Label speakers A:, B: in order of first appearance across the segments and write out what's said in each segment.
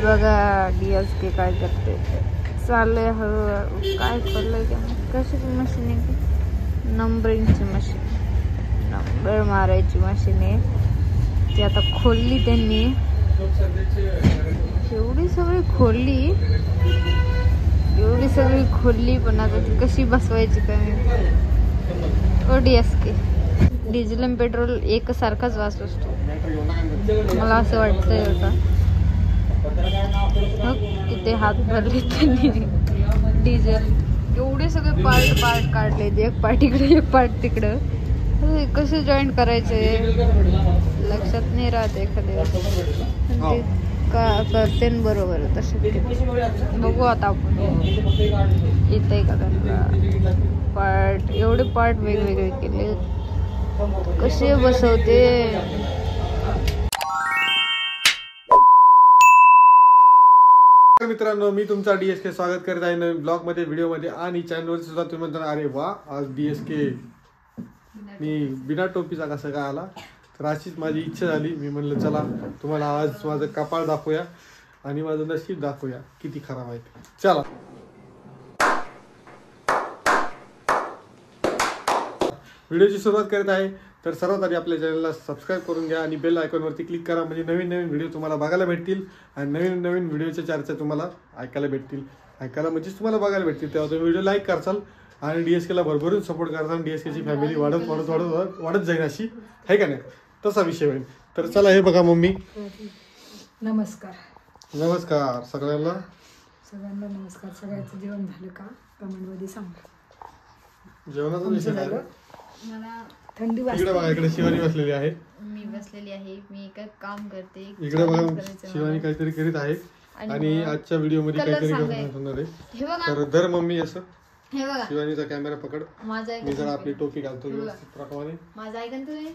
A: बघा DSK काय करते चाललंय हळूहळू. काय करलंय का कशाची मशीन आहे की नंबरिंगची मशीन, नंबर मारायची मशीन आहे ती. आता खोलली त्यांनी, एवढी सगळी खोलली पण आता ती कशी बसवायची काय. ओ DSK, डिझेल आणि पेट्रोल एकसारखाच वास असतो मला असं वाटतंय. आता किती हात भरले त्यांनी डिझेल, एवढे सगळे पार्ट काढले, एक पार्ट इकडे एक पार्ट तिकडं. कसे जॉईंट करायचे लक्षात नाही राहत एखाद्या करते बरोबर तसे. बघू आता आपण येतंय का त्यांना पार्ट. एवढे पार्ट वेगवेगळे केले, कसे बसवते.
B: मित्रांनो, मी तुमचा DSK स्वागत करत आहे नवीन ब्लॉग मध्ये, व्हिडिओ मध्ये. आणि चॅनलवर सुद्धा तुम्ही म्हणता अरे वा आज DSK मी बिना टोपीचा कसा काय आला. तर अशीच माझी इच्छा झाली. मी म्हणलं चला तुम्हाला आज माझं कपाळ दाखवूया आणि माझं नशीब दाखवूया किती खराब आहे. चला व्हिडिओची सुरुवात करत आहे. तर सर्वात आधी आपल्या चॅनलला सबस्क्राईब करून घ्या आणि बेल आयकॉनवरती क्लिक करा, म्हणजे नवीन नवीन व्हिडिओ तुम्हाला बघायला भेटतील आणि नवीन नवीन व्हिडिओच्या चर्चा तुम्हाला ऐकायला भेटतील. ऐकायला म्हणजेच तुम्हाला बघायला भेटतील. तेव्हा तुम्ही व्हिडिओ लाईक करसाल आणि DSKला भरभरून सपोर्ट करसाल. DSKची फॅमिली वाढत जाईल अशी आहे का नाही, तसा विषय होईल. तर चला हे बघा मम्मी.
C: नमस्कार
B: सगळ्यांना
C: नमस्कार. सगळ्याचं जेवण झालं का कमेंट मध्ये सांगा.
B: जेवणाचा विषय झालं.
A: मला
C: थंडी
B: इकडे बघा, इकडे शिवानी बसलेली आहे.
A: मी बसलेली आहे, मी काय काम करते.
B: इकडे बघा शिवानी काहीतरी करीत आहे आणि आजच्या व्हिडिओ मध्ये काहीतरी करणार आहे. तर धर मम्मी असं.
A: हे बघा
B: शिवानीचा कॅमेरा पकड.
A: माझा
B: मी जरा आपली टोपी घालतो व्यवस्थित प्रकारे.
A: माझं ऐकन तुम्ही.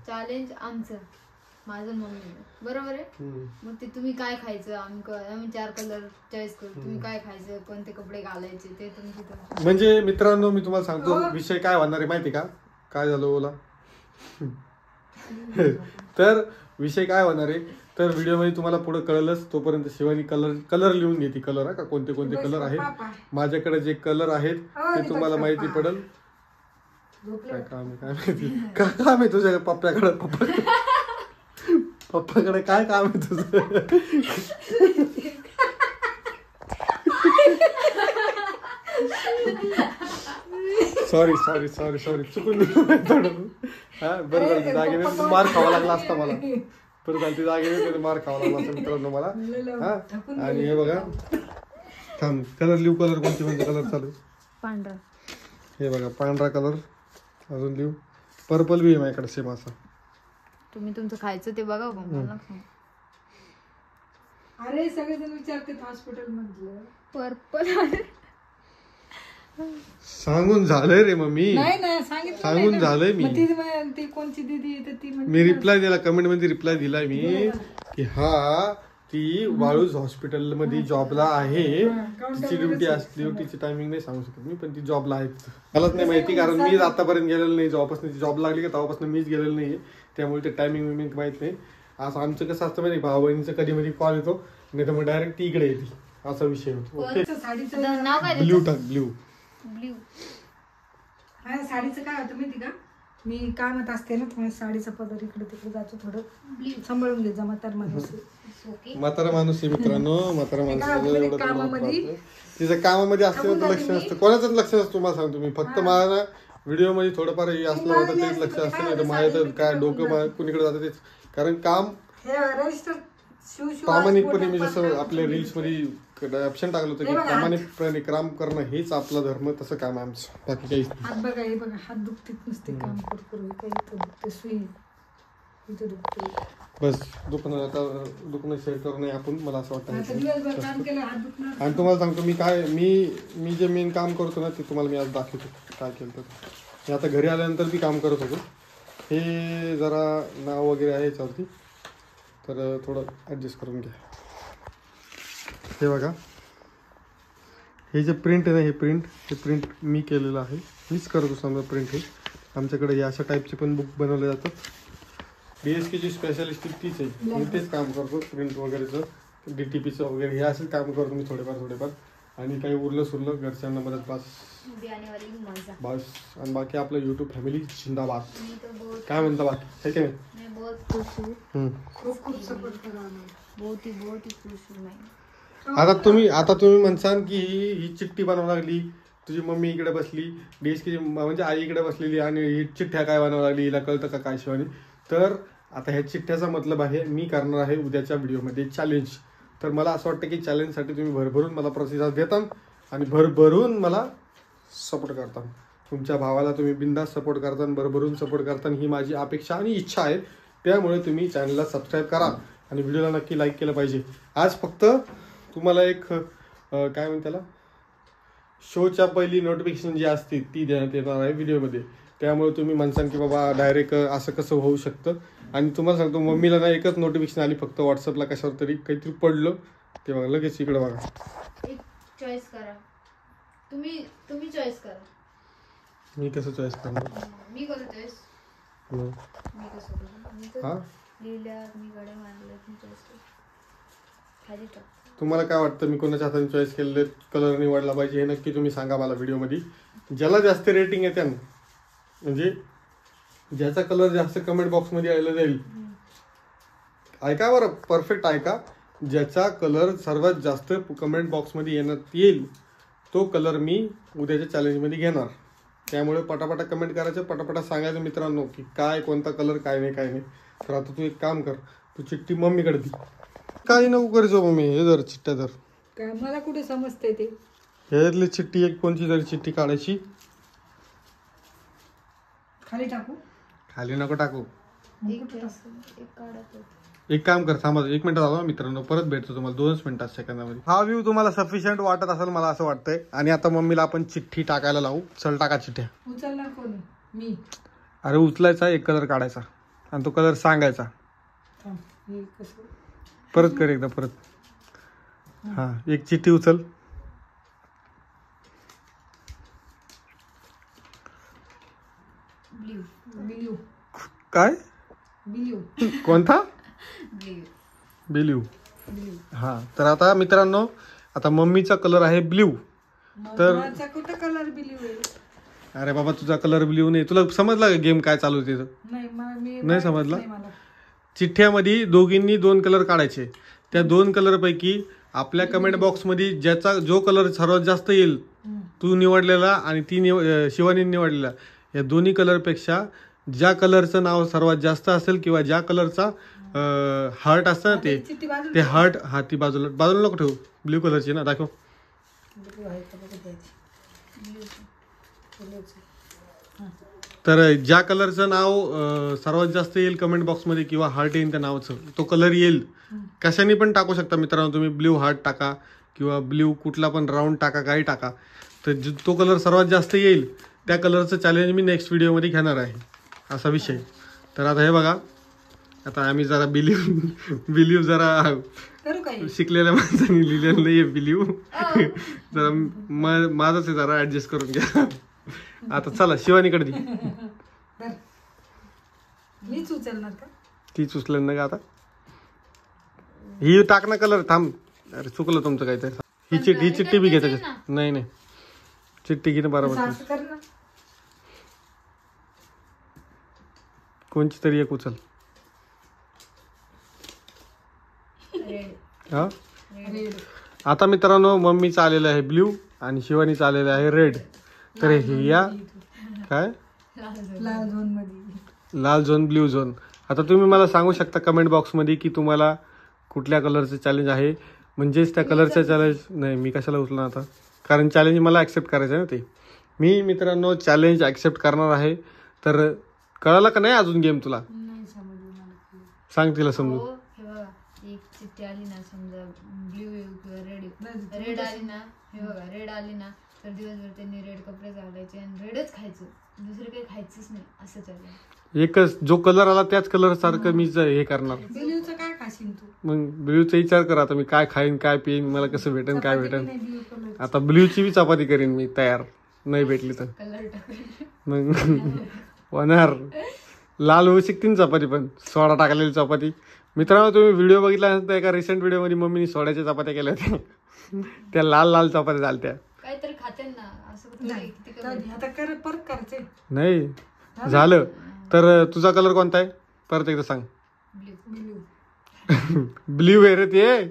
A: चॅलेंज आमचं माझं मम्मी बरोबर आहे. मग ते तुम्ही काय खायचं आम्ही 4 कलर चॉईस करू. तुम्ही काय खायचं, कोणते कपडे घालायचे ते तुमची.
B: म्हणजे मित्रांनो मी तुम्हाला सांगतो विषय काय होणार आहे माहिती का. काय झालं बोला. तर विषय काय होणार आहे तर व्हिडिओ मध्ये तुम्हाला पुढे कळलंच. तोपर्यंत शिवानी कलर लिहून घेते. कलर का कोणते कोणते कलर आहेत माझ्याकडे, जे कलर आहेत ते तुम्हाला माहिती पडेल. काय काम आहे काय माहिती, काय काम आहे तुझ्या पप्पाकडे. पप्पाकडे काय काम आहे तुझं. सॉरी चुकून हा बरं झालं. जागेने मार खावा लागला असता मला. बरं झालं ते जागेने मार खावा लागला असता मित्रांनो मला. हा आणि हे बघा थांब कलर लिहू. कलर कोणते कलर चालू.
A: पांढरा.
B: हे बघा पांढरा कलर. अजून लिहू. पर्पल बी आहे माझ्याकडे सेम असा.
A: तुम्ही तुमचं खायचं ते बघा.
C: अरे सगळेजण विचारते हॉस्पिटल मधलं
A: पर्पल
B: सांगून झालंय रे मम्मी.
C: नाही सांगितलं
B: सांगून झालंय मी.
C: ती कोणची दीदी येते ती
B: मी रिप्लाय दिला, कमेंट मध्ये रिप्लाय दिलाय मी की हा ती वाळूज हॉस्पिटल मध्ये जॉबला आहे. तिची ड्युटी असते. ड्युटीची टायमिंग नाही सांगू शकत मी, पण ती जॉबला आहे. मलाच नाही माहिती कारण मी आतापर्यंत गेलेलो नाही. जेव्हापासून ती जॉब लागली का तेव्हापासून मीच गेलेलो नाही. त्यामुळे ते टायमिंग विमिंग माहित नाही. असं आमचं कसं असतं माहिती भाऊ बहिणीचं कधी मध्ये कॉल येतो नाही तर मग डायरेक्ट ती इकडे येते असा विषय होतो. ओके ब्ल्यू टाक. ब्ल्यू
C: साडीचं काय होतं माहिती का. मी कामात असते ना तुम्हाला साडीचा पदर इकडे तिकडे जातो. थोडं सांभाळून घेत जा. म्हातारा माणूस
B: आहे मित्रांनो. म्हातारा माणूस तिचं कामामध्ये असतं लक्ष नसतं. कोणाचंच लक्ष नसतं तुम्हाला सांगतो मी. फक्त मला व्हिडिओ मध्ये थोडंफार असलं होतं तेच लक्ष असतं. नाही तर माझ्या तर काय डोकं कुणीकडे जातं तेच. कारण काम प्रामाणिकपणे मी जसं आपल्या रील्स मध्ये ऑप्शन टाकलं होतं की प्रामाणिकपणे काम करणं हेच आपला धर्म. तसं काम आहे आमचं. बाकी काहीच नाही.
C: हात बघा हे बघा हात दुखतेच नुसते काम करू काही दुखते. सुई इथं दुखते.
B: बस दुखणं शेअर करू नये आपण. मला असं वाटतं.
C: काम केलं हात दुखणार.
B: आणि तुम्हाला सांगतो मी जे मेन काम करतो ना ते तुम्हाला मी आज दाखवतो काय केलं तर. मी आता घरी आल्यानंतर बी काम करत होतो. हे जरा नाव वगैरे आहे याच्यावरती तर थोडं ॲडजस्ट करून घ्या. हे बघा हे जे प्रिंट आहे ना हे प्रिंट मी केलेलं आहे. मीच करतो समजा प्रिंट. हे आमच्याकडे या अशा टाईपचे पण बुक बनवले जातात. DSKची स्पेशालिस्ट तीच आहे. मी तेच काम करतो प्रिंट वगैरेचं. DTPचं वगैरे हे असेल काम करतो मी थोडेफार आणि काही उरलं सुरलं घरच्यांना मदत बस. आणि बाकी आपलं YouTube फॅमिली जिंदाबाद. काय म्हणता बाकी हे काय
C: खूप सपोर्ट करा आम्हाला.
B: आता तुम्ही म्हणसान की ही चिठ्ठी बनवावं लागली, तुझी मम्मी इकडे बसली, DSK म्हणजे आई इकडे बसलेली आणि ही चिठ्ठ्या काय बनवावं लागली, हिला कळतं का काय शिवानी. तर आता ह्या चिठ्ठ्याचा मतलब आहे मी करणार आहे उद्याच्या व्हिडिओमध्ये चॅलेंज. तर मला असं वाटतं की चॅलेंजसाठी तुम्ही भरभरून मला प्रतिसाद देता आणि भरभरून मला सपोर्ट करता. तुमच्या भावाला तुम्ही बिंदास सपोर्ट करता, भरभरून सपोर्ट करता, ही माझी अपेक्षा आणि इच्छा आहे. त्यामुळे तुम्ही चॅनलला सबस्क्राईब करा आणि व्हिडिओला नक्की लाईक केलं पाहिजे. आज फक्त तुम्हाला एक काय म्हणते त्याला शोच्या पहिली नोटिफिकेशन जी असते ती देण्यात येणार आहे व्हिडिओमध्ये. त्यामुळे तुम्ही म्हणसान की बाबा डायरेक्ट असं कसं होऊ शकतं. आणि तुम्हाला सांगतो मम्मीला ना एकच नोटिफिकेशन आली फक्त व्हॉट्सअपला कशावर तरी काहीतरी पडलं ते बघा लगेच इकडे बघा.
A: एक चॉईस करा, तुम्ही चॉईस करा.
B: मी कसं चॉईस करणार?
A: मी करू चॉईस. मी कसं करू?
B: हा
A: लिहिल्या मी गड्या मारल्या तुम्ही चॉईस करा. खाली टाक.
B: तुम्हाला काय वाटतं मी कोणाच्या हाताने चॉईस केलेले कलर निवडला पाहिजे हे नक्की तुम्ही सांगा मला व्हिडिओमध्ये. ज्याला जास्त रेटिंग येते ना म्हणजे ज्याचा कलर जास्त कमेंट बॉक्समध्ये आलेला जाईल, ऐका बरं परफेक्ट ऐका, ज्याचा कलर सर्वात जास्त कमेंट बॉक्समध्ये येण्यात येईल तो कलर मी उद्याच्या चॅलेंजमध्ये घेणार. त्यामुळे पटापटा कमेंट करायचं, पटापटा सांगायचं मित्रांनो की काय कोणता कलर काय नाही. तर आता तू एक काम कर, तू चिठ्ठी मम्मीकडे दे. काही नको करायचो मम्मी, हे जर चिठ्ठ्या धर.
C: काय मला कुठे समजते ते.
B: ह्यातली चिठ्ठी एक कोणची तरी चिठ्ठी काढायची.
C: खाली टाकू?
B: खाली नको टाकू.
A: एक काढत.
B: एक काम कर, थांबा 1 मिनिट झालं मित्रांनो, परत भेटतो तुम्हाला 2 मिनिटात सेकंदामध्ये. हा व्ह्यू तुम्हाला सफिशियंट वाटत असेल मला असं वाटतंय. आणि आता मम्मीला आपण चिठ्ठी टाकायला लावू. चल टाका चिठ्ठ्या.
C: उचलणार कोणी? मी.
B: अरे उचलायचा, एक कलर काढायचा आणि तो कलर सांगायचा.
C: थांब, हे कसं?
B: परत कर एकदा परत. हा एक चिठ्ठी उचल.
C: ब्ल्यू.
B: काय?
C: ब्ल्यू.
B: कोणता?
A: ब्ल्यू.
B: हा तर आता मित्रांनो आता मम्मीचा कलर आहे ब्ल्यू. तर
C: माझा कुठं कलर ब्ल्यू आहे?
B: अरे बाबा तुझा कलर ब्ल्यू नाही. तुला समजला का गेम काय चालू होते? नाही समजला. चिठ्ठ्यामध्ये दोघींनी 2 कलर काढायचे. त्या 2 कलर पैकी आपल्या कमेंट बॉक्समध्ये ज्याचा जो कलर सर्वात जास्त येईल तू निवडलेला आणि शिवानी निवडलेला, या दोन्ही कलरपेक्षा ज्या कलरचं नाव सर्वात जास्त असेल किंवा ज्या कलरचा हार्ट असतं ना ते हार्ट, हा ती बाजूला नको ठेवू. ब्ल्यू कलरची ना, दाखव. तर ज्या कलरचं नाव सर्वात जास्त येईल कमेंट बॉक्समध्ये किंवा हार्ट येईल त्या नावाचं, तो कलर येईल. कशाने पण टाकू शकता मित्रांनो तुम्ही. ब्ल्यू हार्ट टाका किंवा ब्ल्यू कुठला पण राऊंड टाका, काही टाका. तर तो कलर सर्वात जास्त येईल त्या कलरचं चॅलेंज मी नेक्स्ट व्हिडिओमध्ये घेणार आहे, असा विषय. तर आता हे बघा, आता आम्ही जरा बिलीव जरा शिकलेल्या माणसाने लिहिलेलं नाही आहे बिलीव. जरा माझंच आहे, जरा ऍडजस्ट करून घ्या. आता चला शिवानीकडे दे.
C: मीच उचलणार का?
B: तीच उचलेल ना का आता. ही टाक ना कलर. थांब, अरे चुकलं तुमचं काहीतरी. ही चिठ्ठी बी घे त्याच्यात. नाही चिठ्ठी घे ना बरोबर. कोणची तरी एक उचल. हा आता मित्रांनो मम्मीचं आलेलं आहे ब्ल्यू आणि शिवानीचं आलेलं आहे रेड. तर या काय लाल झोन ब्ल्यू झोन. आता तुम्ही मला सांगू शकता कमेंट बॉक्समध्ये की तुम्हाला कुठल्या कलरचं चॅलेंज आहे. म्हणजेच त्या कलरचं चॅलेंज नाही, मी कशाला उचलणार आता, कारण चॅलेंज मला ॲक्सेप्ट करायचं आहे ना. ते मी मित्रांनो चॅलेंज ॲक्सेप्ट करणार आहे. तर कळालं का नाही अजून गेम तुला? सांग तिला समजू.
A: एक चिठ्ठी आली ना, समजा ब्ल्यू किंवा रेड आली ना, हे बघा रेड आली ना, तर दिवसभर त्यांनी रेड कपडे घालायचे आणि रेडच खायचं, दुसरं काही खायचंच नाही, असं चाललं.
B: एकच जो कलर आला त्याच कलर सारखं मी हे करणार.
C: काय खाशील तू?
B: मग ब्ल्यूचा विचार कर आता, मी काय खाईन काय पिईन, मला कसं भेटेन काय भेटेन. आता ब्ल्यूची बी चपाती करीन मी तयार, नाही भेटली तर.
A: कलर टाकून
B: मग होणार लाल होऊ शकते चपाती, पण सोडा टाकलेली चपाती मित्रांनो तुम्ही व्हिडिओ बघितला नसता, एका रिसेंट व्हिडिओ मध्ये मम्मीने सोड्याच्या चपात्या केल्या होत्या. त्या लाल लाल चपात्या झालत्या.
A: काहीतरी खाते ना असं
C: नाही आता परत करायचंय.
B: नाही झालं तर तुझा कलर कोणता आहे परत एकदा सांग. ब्ल्यू आहे रे ते.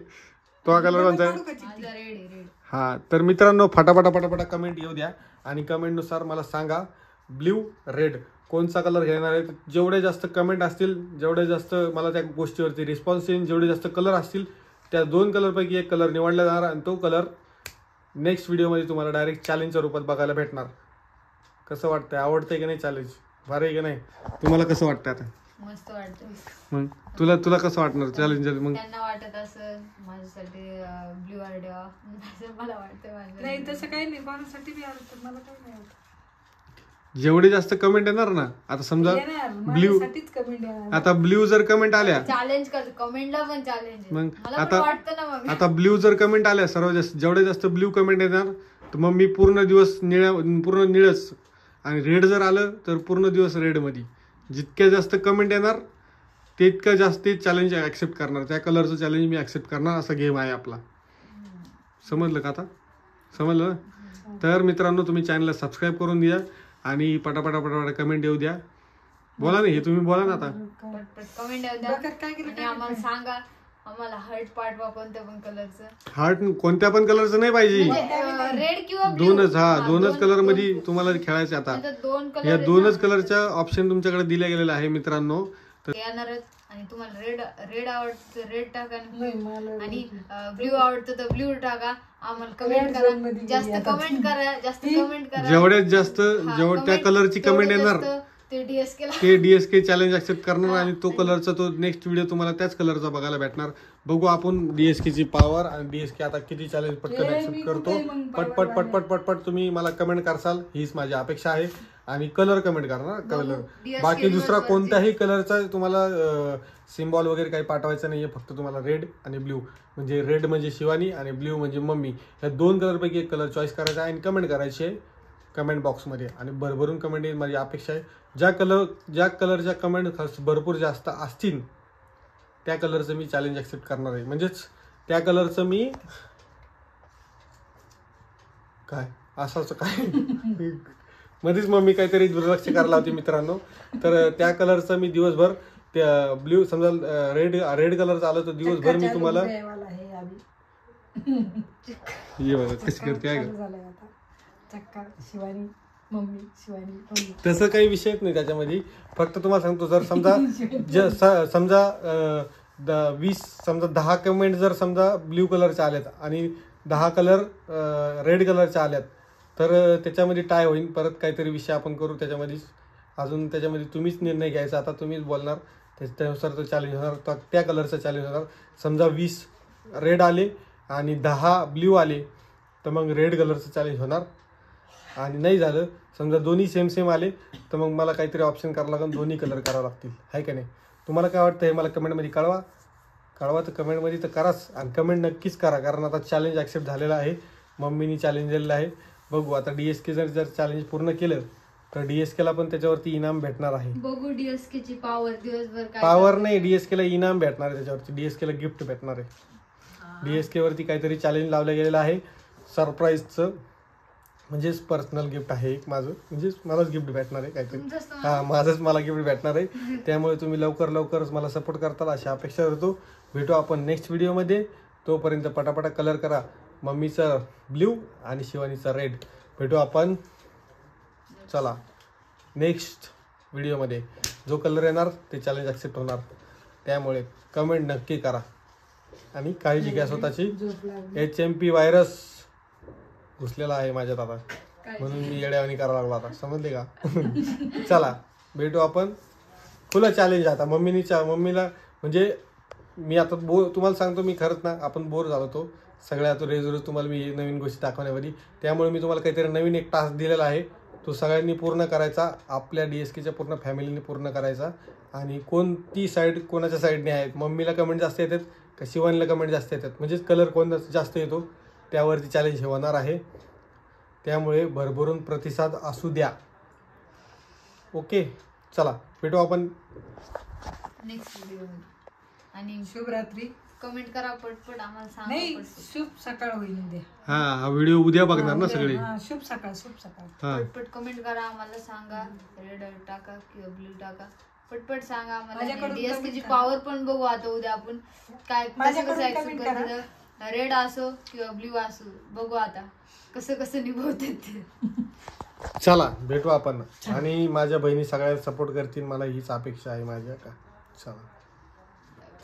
B: तो कलर कोणता आहे? हा तर मित्रांनो फटाफटा कमेंट येऊ द्या आणि कमेंट नुसार मला सांगा ब्ल्यू रेड कोणता कलर घेणार आहे. जेवढे जास्त कमेंट असतील, जेवढे जास्त मला त्या गोष्टीवरती रिस्पॉन्स येईल, जेवढे जास्त कलर असतील, त्या 2 कलरपैकी एक कलर निवडला जाणार आणि तो कलर नेक्स्ट व्हिडिओमध्ये तुम्हाला डायरेक्ट चॅलेंजच्या रूपात बघायला भेटणार. कसं वाटतंय? आवडतंय की नाही चॅलेंज? भारी आहे की नाही? तुम्हाला कसं वाटतं आता?
A: मस्त वाटतं.
B: मग तुला कसं वाटणार चॅलेंज? मग
A: त्यांना वाटत असं माझ्यासाठी ब्ल्यू आयडिया मला वाटतं.
C: नाही तसं काही नाही, कोणासाठी बी आवडतं, मला काही नाही आवडत.
B: जेवढे जास्त कमेंट येणार ना, आता समजा ब्ल्यू, आता ब्ल्यू जर कमेंट आल्या,
A: चॅलेंज कर, कमेंटला पण चॅलेंज.
B: मग आता ब्ल्यू जर कमेंट आल्या, सर्व जास्त जेवढे जास्त ब्ल्यू कमेंट येणार तर मग मी पूर्ण दिवस पूर्ण निळच, आणि रेड जर आलं तर पूर्ण दिवस रेड मध्ये. जितक्या जास्त कमेंट येणार तितकं जास्त चॅलेंज ऍक्सेप्ट करणार, त्या कलरचं चॅलेंज मी ऍक्सेप्ट करणार. असा गेम आहे आपला. समजलं का? आता समजलं ना? तर मित्रांनो तुम्ही चॅनलला सबस्क्राईब करून द्या आणि पटापटा कमेंट येऊ द्या. बोला ना, हे तुम्ही बोला ना आता.
A: कमेंट येऊ द्या आणि आम्हाला सांगा आम्हाला हार्ट पाठवा कोणत्या पण कलरचं.
B: हार्ट कोणत्या पण कलरचं नाही पाहिजे,
A: रेड किंवा
B: दोनच. दोनच कलर मध्ये तुम्हाला खेळायचं. आता या 2च कलरच्या ऑप्शन तुमच्याकडे दिल्या गेलेला आहे मित्रांनो.
A: येणारच. आणि तुम्हाला रेड आवडतं तर रेड टाका आणि ब्ल्यू आवडतं तर ब्ल्यू टाका. आम्हाला कमेंट करा, जास्त कमेंट करा.
B: जेवढ्यात जास्त त्या कलरची कमेंट येणार ते DSK चॅलेंज ऍक्सेप्ट करणार आणि तो कलरचा तो नेक्स्ट व्हिडिओ तुम्हाला त्याच कलरचा बघायला भेटणार. बघू आपण DSK ची पॉवर आणि DSK आता किती चॅलेंज पटकन ऍक्सेप्ट करतो. पटपट तुम्ही मला कमेंट करसाल हीच माझी अपेक्षा आहे. आणि कलर कमेंट करणार कलर, बाकी दुसरा कोणत्याही कलरचा तुम्हाला सिम्बॉल वगैरे काही पाठवायचं नाहीये. फक्त तुम्हाला रेड आणि ब्ल्यू, म्हणजे रेड म्हणजे शिवानी आणि ब्ल्यू म्हणजे मम्मी, या 2 कलरपैकी एक कलर चॉईस करायचा आहे आणि कमेंट करायची आहे कमेंट बॉक्समध्ये. आणि भरभरून कमेंट येईल माझी अपेक्षा आहे. ज्या कलरच्या कमेंट भरपूर जास्त असतील त्या कलरचं मी चॅलेंज ऍक्सेप्ट करणार आहे. म्हणजेच त्या कलरचं मी काय असंच काय मध्येच मम्मी काहीतरी दुर्लक्ष करायला होती मित्रांनो. तर त्या कलरचं मी दिवसभर, त्या ब्ल्यू समजा रेड कलरचं आलं तर दिवसभर मी तुम्हाला ये बघा कशी करते आहे का. तसं काही विषयच नाही त्याच्यामध्ये. फक्त तुम्हाला सांगतो, जर समजा 10 कमेंट जर समजा ब्ल्यू कलरच्या आल्यात आणि 10 कलर रेड कलरच्या आल्यात तर त्याच्यामध्ये टाय होईल. परत काहीतरी विषय आपण करू त्याच्यामध्ये अजून. त्याच्यामध्ये तुम्हीच निर्णय घ्यायचा. आता तुम्हीच बोलणार, त्यानुसार तो चॅलेंज होणार. तर त्या कलरचा चॅलेंज होणार. समजा 20 रेड आले आणि 10 ब्ल्यू आले तर मग रेड कलरचं चॅलेंज होणार. आणि नाही झालं, समजा दोन्ही सेम आले तर मग मला काहीतरी ऑप्शन करावं लागेल, दोन्ही कलर करावं लागतील. आहे का नाही? तुम्हाला काय वाटतं हे मला कमेंटमध्ये कळवा. तर कमेंटमध्ये तर कराच आणि कमेंट नक्कीच करा, कारण आता चॅलेंज ऍक्सेप्ट झालेला आहे. मम्मीनी चॅलेंज दिलेलं आहे. बघू आता DSK जर चॅलेंज पूर्ण केलं तर DSK ला पण त्याच्यावरती इनाम भेटणार आहे.
A: बघू DSK ची पॉवर दिवसभर.
B: पॉवर नाही, DSK ला इनाम भेटणार आहे. त्याच्यावरती DSK ला गिफ्ट भेटणार आहे. DSK वरती काहीतरी चॅलेंज लावलं गेलेलं आहे सरप्राईजचं, म्हणजेच पर्सनल गिफ्ट आहे एक माझं, म्हणजेच मलाच गिफ्ट भेटणार आहे काहीतरी. माझंच मला गिफ्ट भेटणार आहे. त्यामुळे तुम्ही लवकरच मला सपोर्ट करताल अशी अपेक्षा करतो. भेटू आपण नेक्स्ट व्हिडिओमध्ये. तोपर्यंत पटापटा कलर करा. मम्मीचा ब्ल्यू आणि शिवानीचा रेड. भेटू आपण चला नेक्स्ट व्हिडिओमध्ये. जो कलर येणार ते चॅलेंज ऍक्सेप्ट होणार. त्यामुळे कमेंट नक्की करा आणि काळजी घ्या स्वतःची. HMP व्हायरस घुसलेला आहे माझ्यात आता, म्हणून मी येड्यावानी करायला लागलो आता. समजले का? चला भेटू आपण. खुलं चॅलेंज आता मम्मीला म्हणजे मी आता तुम्हाला सांगतो, मी खरंच ना आपण बोर झालो होतो सगळ्यात रोज तुम्हाला मी नवीन गोष्टी दाखवण्यामध्ये. त्यामुळे मी तुम्हाला काहीतरी नवीन एक टास्क दिलेला आहे, तो सगळ्यांनी पूर्ण करायचा. आपल्या DSKच्या पूर्ण फॅमिलीने पूर्ण करायचा. आणि कोणती साईड कोणाच्या साईडने आहेत, मम्मीला कमेंट जास्त येतात का शिवानीला कमेंट जास्त येतात, म्हणजेच कलर कोणता जास्त येतो त्यावरती चॅलेंज हे होणार आहे. त्यामुळे भरभरून प्रतिसाद असू द्या. ओके चला भेटू आपण
A: नेक्स्ट व्हिडिओ. आणि
C: शुभरात्री.
A: कमेंट करा पटपट आम्हाला सांगा
C: नाही,
A: पटपट.
C: शुभ सकाळ होईल उद्या.
B: हा व्हिडिओ उद्या बघणार ना सगळे.
C: हा, शुभ सकाळ, शुभ सकाळ.
B: हा
A: पटपट कमेंट करा आम्हाला सांगा रेड टाका किंवा ब्ल्यू टाका. पटपट सांगा आम्हाला.
C: माझ्याकडून
A: डीएसके ची
C: comment
A: पॉवर पण बघू आता उद्या आपण काय कसं
C: माझ्याकडून
A: कसं
C: comment
A: ऍक्सेप्ट
C: करा.
A: करतात. रेड असो किंवा ब्ल्यू असो बघू आता कसं कसं निभवतात ते.
B: चला भेटू आपण. आणि माझ्या बहिणी सगळ्या सपोर्ट करतील मला हीच अपेक्षा आहे माझ्या का. चला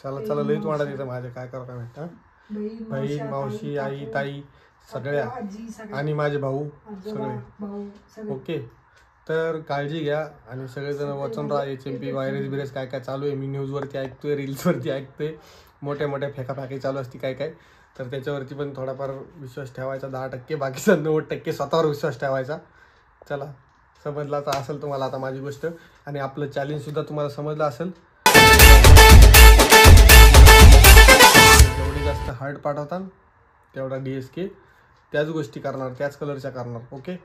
B: चला चला लईच वाढत येतं माझ्या काय करू काय माहिती. बहीण मावशी आई ताई सगळ्या
C: आजी सगळ्या
B: आणि माझे भाऊ
C: आजोबा,
B: सगळे.
C: भाऊ सगळे.
B: ओके तर काळजी घ्या आणि सगळेजण वाचून राहा. HMP व्हायरस बिरस काय काय चालू आहे मी न्यूजवरती ऐकतोय रील्सवरती ऐकतोय. मोठ्या मोठ्या फेकाफेकी चालू असते काय काय. तर त्याच्यावरती पण थोडाफार विश्वास ठेवायचा 10%, बाकीचा 90% स्वतःवर विश्वास ठेवायचा. चला समजला तर असेल तुम्हाला आता माझी गोष्ट. आणि आपलं चॅलेंज सुद्धा तुम्हाला समजलं असेल. जेवढे जास्त हार्ड पाठवताल तेवढा DSK त्याच गोष्टी करणार त्याच कलरच्या करणार. ओके.